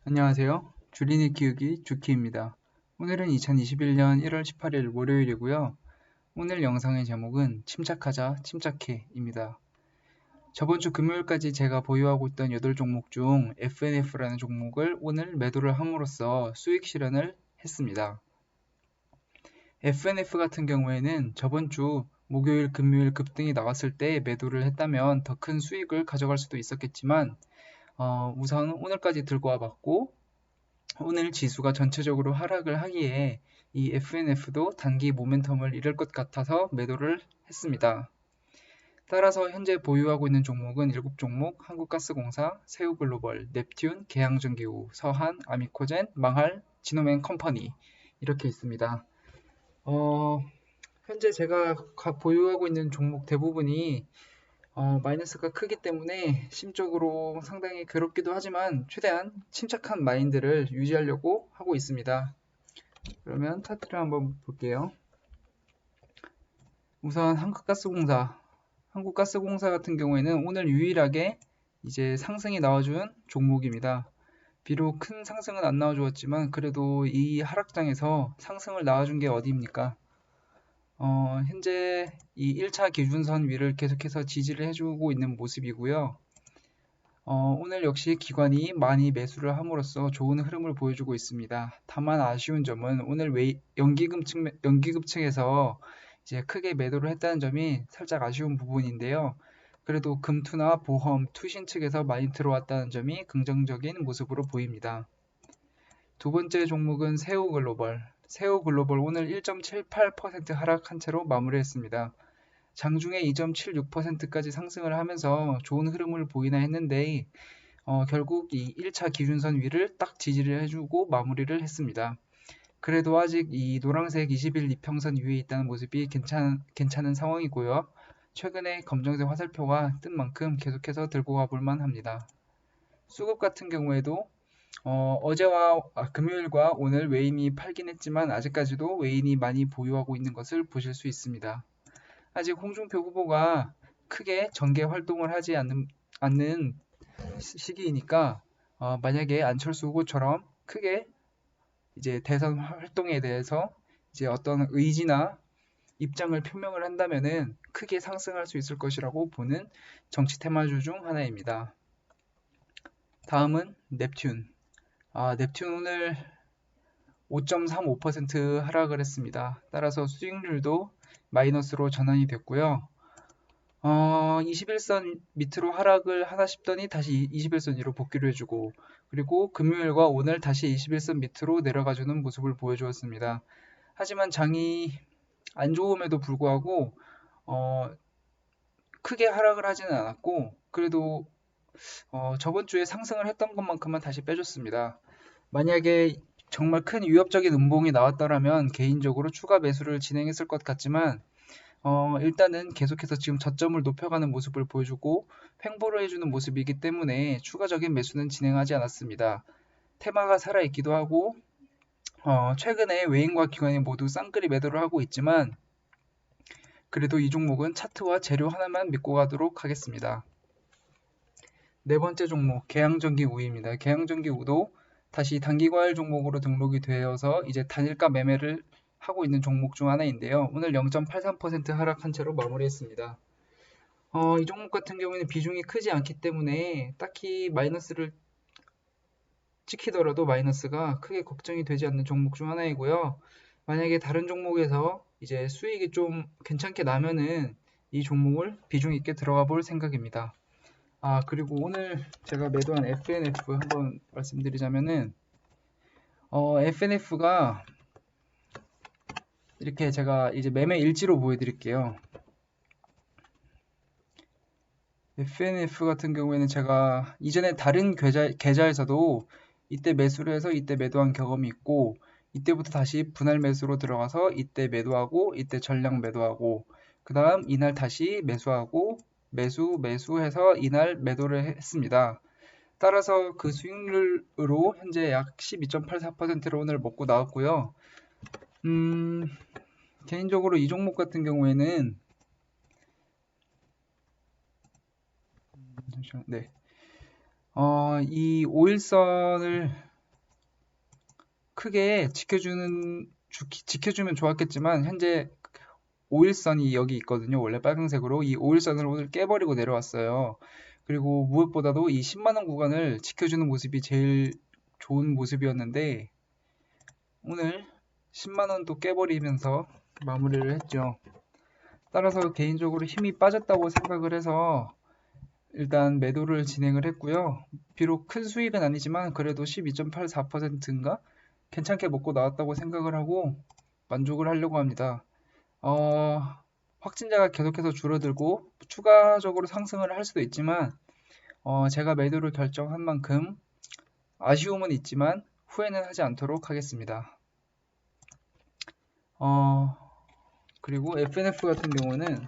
안녕하세요. 주린이 키우기 주키입니다. 오늘은 2021년 1월 18일 월요일이고요. 오늘 영상의 제목은 침착하자 침착해입니다. 저번 주 금요일까지 제가 보유하고 있던 8종목 중 FNF라는 종목을 오늘 매도를 함으로써 수익 실현을 했습니다. FNF 같은 경우에는 저번 주 목요일, 금요일 급등이 나왔을 때 매도를 했다면 더 큰 수익을 가져갈 수도 있었겠지만 우선 오늘까지 들고 와봤고 오늘 지수가 전체적으로 하락을 하기에 이 FNF도 단기 모멘텀을 잃을 것 같아서 매도를 했습니다. 따라서 현재 보유하고 있는 종목은 7종목, 한국가스공사, 세우글로벌, 넵튠, 계양전기후, 서한, 아미코젠, 망할, 지노맨컴퍼니 이렇게 있습니다. 현재 제가 보유하고 있는 종목 대부분이 마이너스가 크기 때문에 심적으로 상당히 괴롭기도 하지만 최대한 침착한 마인드를 유지하려고 하고 있습니다. 그러면 차트를 한번 볼게요. 우선 한국가스공사 같은 경우에는 오늘 유일하게 이제 상승이 나와준 종목입니다. 비록 큰 상승은 안 나와주었지만 그래도 이 하락장에서 상승을 나와준 게 어디입니까? 현재 이 1차 기준선 위를 계속해서 지지를 해주고 있는 모습이고요. 오늘 역시 기관이 많이 매수를 함으로써 좋은 흐름을 보여주고 있습니다. 다만 아쉬운 점은 오늘 연기금 층에서 이제 크게 매도를 했다는 점이 살짝 아쉬운 부분인데요. 그래도 금투나 보험, 투신 측에서 많이 들어왔다는 점이 긍정적인 모습으로 보입니다. 두 번째 종목은 세우글로벌. 세우글로벌 오늘 1.78% 하락한 채로 마무리했습니다. 장중에 2.76%까지 상승을 하면서 좋은 흐름을 보이나 했는데 결국 이 1차 기준선 위를 딱 지지를 해주고 마무리를 했습니다. 그래도 아직 이 노란색 20일 이평선 위에 있다는 모습이 괜찮은 상황이고요. 최근에 검정색 화살표가 뜬 만큼 계속해서 들고 가볼 만합니다. 수급 같은 경우에도 금요일과 오늘 외인이 팔긴 했지만 아직까지도 외인이 많이 보유하고 있는 것을 보실 수 있습니다. 아직 홍준표 후보가 크게 정계 활동을 하지 않는 시기이니까 만약에 안철수 후보처럼 크게 이제 대선 활동에 대해서 이제 어떤 의지나 입장을 표명을 한다면은 크게 상승할 수 있을 것이라고 보는 정치 테마주 중 하나입니다. 다음은 넵튠. 넵튠 오늘 5.35% 하락을 했습니다. 따라서 수익률도 마이너스로 전환이 됐고요. 21선 밑으로 하락을 하나 싶더니 다시 21선 위로 복귀를 해주고 그리고 금요일과 오늘 다시 21선 밑으로 내려가주는 모습을 보여주었습니다. 하지만 장이 안 좋음에도 불구하고 크게 하락을 하지는 않았고 그래도 저번 주에 상승을 했던 것만큼은 다시 빼줬습니다. 만약에 정말 큰 위협적인 음봉이 나왔더라면 개인적으로 추가 매수를 진행했을 것 같지만 일단은 계속해서 지금 저점을 높여가는 모습을 보여주고 횡보를 해주는 모습이기 때문에 추가적인 매수는 진행하지 않았습니다. 테마가 살아있기도 하고 최근에 외인과 기관이 모두 쌍끌이 매도를 하고 있지만 그래도 이 종목은 차트와 재료 하나만 믿고 가도록 하겠습니다. 네 번째 종목 계양전기 우입니다. 계양전기 우도 다시 단기과열 종목으로 등록이 되어서 이제 단일가 매매를 하고 있는 종목 중 하나인데요. 오늘 0.83% 하락한 채로 마무리했습니다. 이 종목 같은 경우에는 비중이 크지 않기 때문에 딱히 마이너스를 찍히더라도 마이너스가 크게 걱정이 되지 않는 종목 중 하나이고요. 만약에 다른 종목에서 이제 수익이 좀 괜찮게 나면은 이 종목을 비중 있게 들어가 볼 생각입니다. 그리고 오늘 제가 매도한 FNF 한번 말씀드리자면은 FNF가 이렇게 제가 이제 매매 일지로 보여드릴게요. FNF 같은 경우에는 제가 이전에 다른 계좌에서도 이때 매수를 해서 이때 매도한 경험이 있고 이때부터 다시 분할 매수로 들어가서 이때 매도하고 이때 전량 매도하고 그 다음 이날 다시 매수하고 매수해서 이날 매도를 했습니다. 따라서 그 수익률로 현재 약 12.84%를 오늘 먹고 나왔고요. 개인적으로 이 종목 같은 경우에는 이 5일선을 크게 지켜주면 좋았겠지만 현재 5일선이 여기 있거든요. 원래 빨간색으로 이 5일선을 오늘 깨버리고 내려왔어요. 그리고 무엇보다도 이 10만원 구간을 지켜주는 모습이 제일 좋은 모습이었는데 오늘 10만원도 깨버리면서 마무리를 했죠. 따라서 개인적으로 힘이 빠졌다고 생각을 해서 일단 매도를 진행을 했고요. 비록 큰 수익은 아니지만 그래도 12.84%인가 괜찮게 먹고 나왔다고 생각을 하고 만족을 하려고 합니다. 확진자가 계속해서 줄어들고 추가적으로 상승을 할 수도 있지만 제가 매도를 결정한 만큼 아쉬움은 있지만 후회는 하지 않도록 하겠습니다. 그리고 FNF 같은 경우는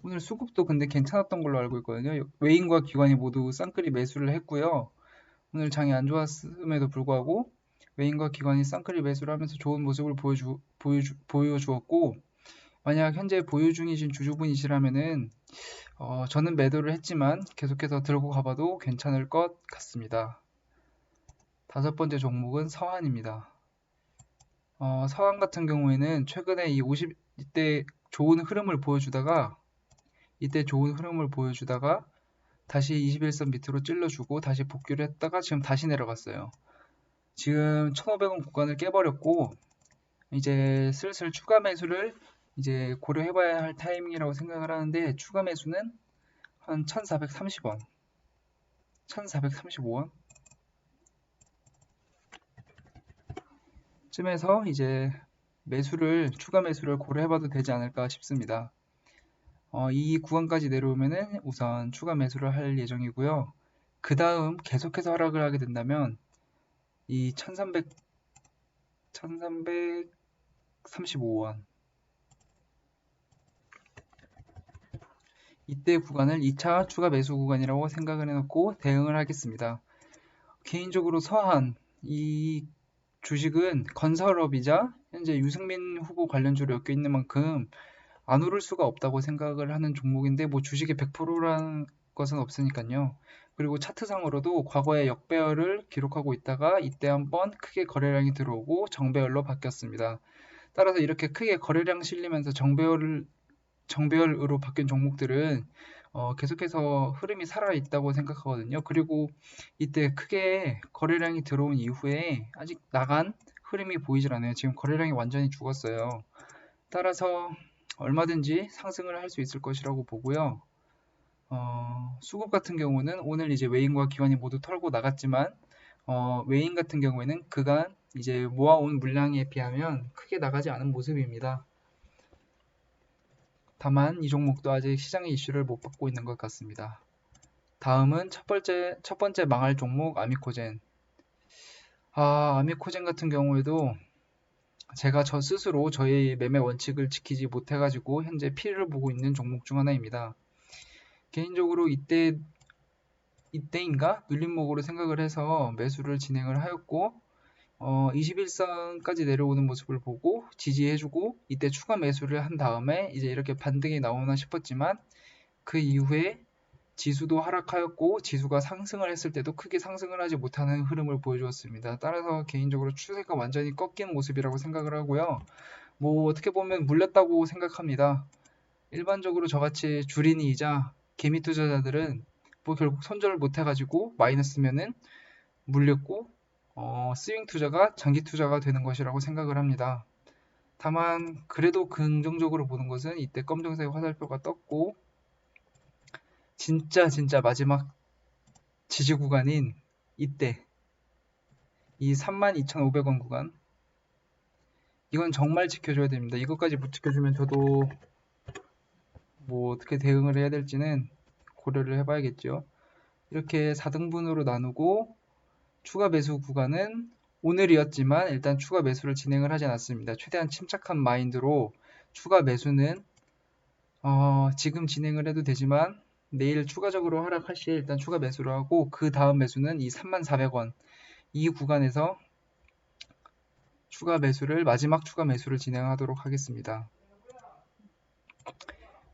오늘 수급도 근데 괜찮았던 걸로 알고 있거든요. 외인과 기관이 모두 쌍끌이 매수를 했고요. 오늘 장이 안 좋았음에도 불구하고 외인과 기관이 쌍끌이 매수를 하면서 좋은 모습을 보여주었고 만약 현재 보유 중이신 주주분이시라면은 저는 매도를 했지만 계속해서 들고 가봐도 괜찮을 것 같습니다. 다섯 번째 종목은 서한입니다. 서한 같은 경우에는 최근에 이때 좋은 흐름을 보여주다가 다시 21선 밑으로 찔러주고 다시 복귀를 했다가 지금 다시 내려갔어요. 지금 1,500원 구간을 깨버렸고 이제 슬슬 추가 매수를 이제 고려해봐야 할 타이밍이라고 생각을 하는데 추가 매수는 한 1,430원, 1,435원 쯤에서 이제 추가 매수를 고려해봐도 되지 않을까 싶습니다. 이 구간까지 내려오면은 우선 추가 매수를 할 예정이고요. 그 다음 계속해서 하락을 하게 된다면 이 1335원 이때 구간을 2차 추가 매수 구간이라고 생각을 해놓고 대응을 하겠습니다. 개인적으로 서한 이 주식은 건설업이자 현재 유승민 후보 관련주로 엮여 있는 만큼 안 오를 수가 없다고 생각을 하는 종목인데 뭐 주식의 100%라는 것은 없으니까요. 그리고 차트상으로도 과거에 역배열을 기록하고 있다가 이때 한번 크게 거래량이 들어오고 정배열로 바뀌었습니다. 따라서 이렇게 크게 거래량 실리면서 정배열으로 바뀐 종목들은 계속해서 흐름이 살아있다고 생각하거든요. 그리고 이때 크게 거래량이 들어온 이후에 아직 나간 흐름이 보이질 않아요. 지금 거래량이 완전히 죽었어요. 따라서 얼마든지 상승을 할 수 있을 것이라고 보고요. 수급 같은 경우는 오늘 이제 외인과 기관이 모두 털고 나갔지만 외인 같은 경우에는 그간 이제 모아온 물량에 비하면 크게 나가지 않은 모습입니다. 다만 이 종목도 아직 시장의 이슈를 못 받고 있는 것 같습니다. 다음은 첫 번째 망할 종목 아미코젠. 아미코젠 같은 경우에도 제가 저 스스로 저의 매매 원칙을 지키지 못해가지고 현재 피해를 보고 있는 종목 중 하나입니다. 개인적으로 이때인가 눌림목으로 생각을 해서 매수를 진행을 하였고 21선까지 내려오는 모습을 보고 지지해주고 이때 추가 매수를 한 다음에 이제 이렇게 반등이 나오나 싶었지만 그 이후에 지수도 하락하였고 지수가 상승을 했을 때도 크게 상승을 하지 못하는 흐름을 보여주었습니다. 따라서 개인적으로 추세가 완전히 꺾인 모습이라고 생각을 하고요. 뭐 어떻게 보면 물렸다고 생각합니다. 일반적으로 저같이 주린이이자 개미 투자자들은 뭐 결국 손절을 못해가지고 마이너스면은 물렸고 스윙 투자가 장기 투자가 되는 것이라고 생각을 합니다. 다만 그래도 긍정적으로 보는 것은 이때 검정색 화살표가 떴고 진짜 마지막 지지 구간인 이때 이 32,500원 구간 이건 정말 지켜줘야 됩니다. 이것까지 못 지켜주면 저도 뭐 어떻게 대응을 해야 될지는 고려를 해봐야겠죠. 이렇게 4등분으로 나누고 추가 매수 구간은 오늘이었지만 일단 추가 매수를 진행을 하지 않았습니다. 최대한 침착한 마인드로 추가 매수는 지금 진행을 해도 되지만 내일 추가적으로 하락할 시에 일단 추가 매수를 하고 그 다음 매수는 이 3400원 이 구간에서 마지막 추가 매수를 진행하도록 하겠습니다.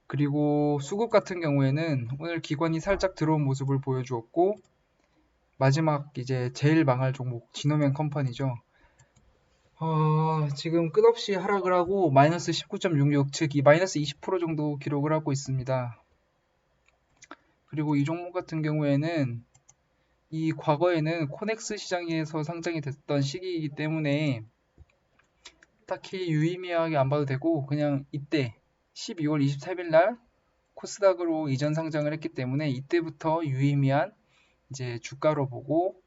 그리고 수급 같은 경우에는 오늘 기관이 살짝 들어온 모습을 보여주었고 마지막 이제 제일 망할 종목 지노맨 컴퍼니죠. 지금 끝없이 하락을 하고 마이너스 19.66, 즉 이 마이너스 20% 정도 기록을 하고 있습니다. 그리고 이 종목 같은 경우에는 이 과거에는 코넥스 시장에서 상장이 됐던 시기이기 때문에 딱히 유의미하게 안 봐도 되고, 그냥 이때 12월 23일 날 코스닥으로 이전 상장을 했기 때문에 이때부터 유의미한 이제 주가로 보고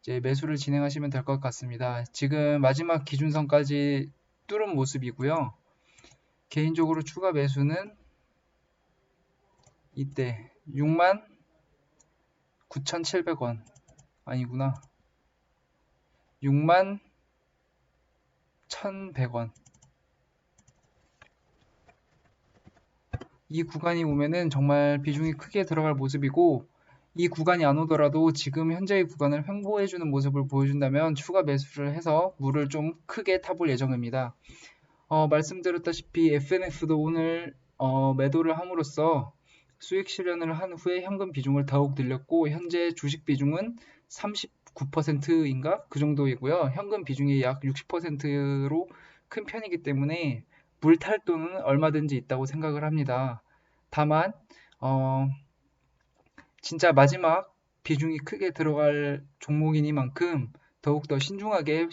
이제 매수를 진행하시면 될 것 같습니다. 지금 마지막 기준선까지 뚫은 모습이고요. 개인적으로 추가 매수는 이때 69,700원 아니구나. 61,100원. 이 구간이 오면은 정말 비중이 크게 들어갈 모습이고, 이 구간이 안 오더라도 지금 현재의 구간을 횡보해주는 모습을 보여준다면 추가 매수를 해서 물을 좀 크게 타볼 예정입니다. 말씀드렸다시피 FNF도 오늘 매도를 함으로써 수익 실현을 한 후에 현금 비중을 더욱 늘렸고, 현재 주식 비중은 39%인가? 그 정도이고요. 현금 비중이 약 60%로 큰 편이기 때문에 물탈 돈은 얼마든지 있다고 생각을 합니다. 다만 진짜 마지막 비중이 크게 들어갈 종목이니만큼 더욱더 신중하게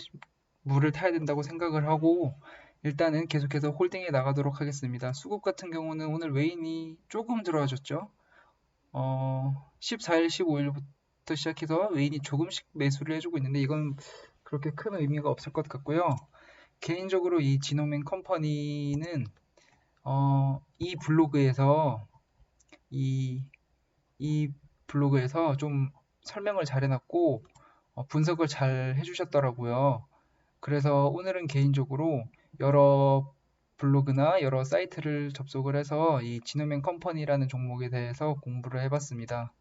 물을 타야 된다고 생각을 하고, 일단은 계속해서 홀딩해 나가도록 하겠습니다. 수급 같은 경우는 오늘 외인이 조금 들어와줬죠. 14일, 15일부터 시작해서 외인이 조금씩 매수를 해주고 있는데 이건 그렇게 큰 의미가 없을 것 같고요. 개인적으로 이 지노맨 컴퍼니는 이 블로그에서 이 블로그에서 좀 설명을 잘 해놨고 분석을 잘 해주셨더라고요. 그래서 오늘은 개인적으로 여러 블로그나 여러 사이트를 접속을 해서 이 지노맨 컴퍼니라는 종목에 대해서 공부를 해봤습니다.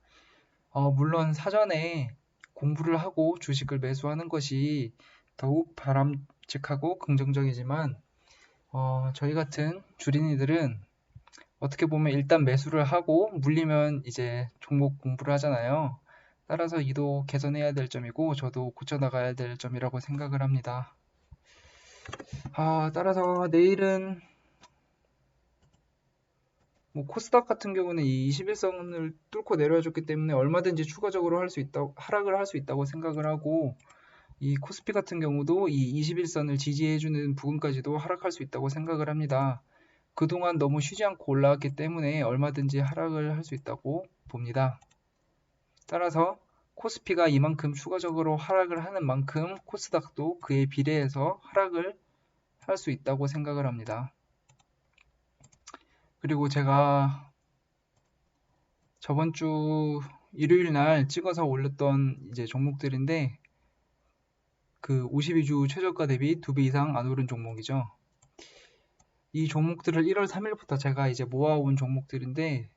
물론 사전에 공부를 하고 주식을 매수하는 것이 더욱 바람직하고 긍정적이지만 저희 같은 주린이들은 어떻게 보면 일단 매수를 하고 물리면 이제 종목 공부를 하잖아요. 따라서 이도 개선해야 될 점이고 저도 고쳐나가야 될 점이라고 생각을 합니다. 따라서 내일은 뭐 코스닥 같은 경우는 이 21선을 뚫고 내려줬기 때문에 얼마든지 추가적으로 하락을 할 수 있다고 생각을 하고, 이 코스피 같은 경우도 이 21선을 지지해주는 부분까지도 하락할 수 있다고 생각을 합니다. 그동안 너무 쉬지 않고 올라왔기 때문에 얼마든지 하락을 할 수 있다고 봅니다. 따라서 코스피가 이만큼 추가적으로 하락을 하는 만큼 코스닥도 그에 비례해서 하락을 할 수 있다고 생각을 합니다. 그리고 제가 저번 주 일요일 날 찍어서 올렸던 이제 종목들인데, 그 52주 최저가 대비 2배 이상 안 오른 종목이죠. 이 종목들을 1월 3일부터 제가 이제 모아온 종목들인데,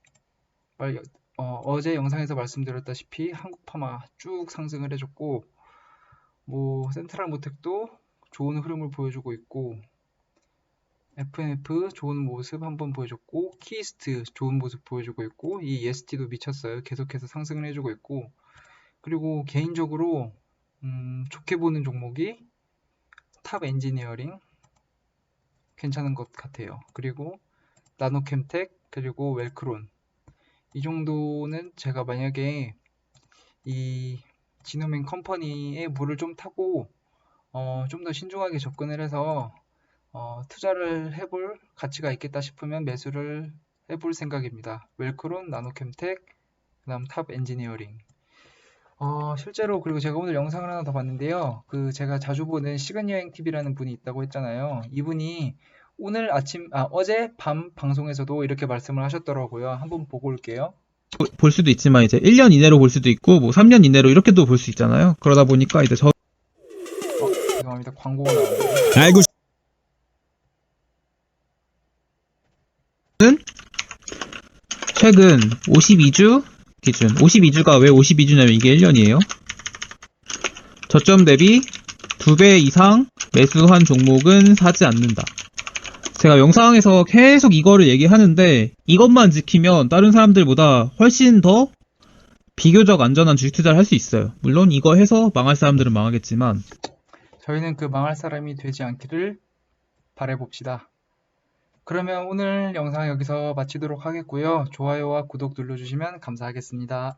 어제 영상에서 말씀드렸다시피 한국파마 쭉 상승을 해줬고, 뭐 센트럴모텍도 좋은 흐름을 보여주고 있고, FNF 좋은 모습 한번 보여줬고, 키스트 좋은 모습 보여주고 있고, 이 EST도 미쳤어요. 계속해서 상승을 해주고 있고, 그리고 개인적으로 좋게 보는 종목이 탑 엔지니어링 괜찮은 것 같아요. 그리고 나노캠텍, 그리고 웰크론, 이 정도는 제가 만약에 이 지노맨 컴퍼니의 물을 좀 타고 좀 더 신중하게 접근을 해서 투자를 해볼 가치가 있겠다 싶으면 매수를 해볼 생각입니다. 웰크론, 나노캠텍, 그 다음 탑 엔지니어링. 실제로 그리고 제가 오늘 영상을 하나 더 봤는데요. 그 제가 자주 보는 시간여행TV라는 분이 있다고 했잖아요. 이분이 어제 밤 방송에서도 이렇게 말씀을 하셨더라고요. 한번 보고 올게요. 볼 수도 있지만 이제 1년 이내로 볼 수도 있고 뭐 3년 이내로 이렇게도 볼 수 있잖아요. 그러다 보니까 이제 죄송합니다. 광고가 나왔네요. 알고 싶은 최근 52주 기준 52주가 왜 52주냐면 이게 1년이에요. 저점 대비 2배 이상 매수한 종목은 사지 않는다. 제가 영상에서 계속 이거를 얘기하는데 이것만 지키면 다른 사람들보다 훨씬 더 비교적 안전한 주식 투자를 할 수 있어요. 물론 이거 해서 망할 사람들은 망하겠지만 저희는 그 망할 사람이 되지 않기를 바라봅시다. 그러면 오늘 영상 여기서 마치도록 하겠고요. 좋아요와 구독 눌러주시면 감사하겠습니다.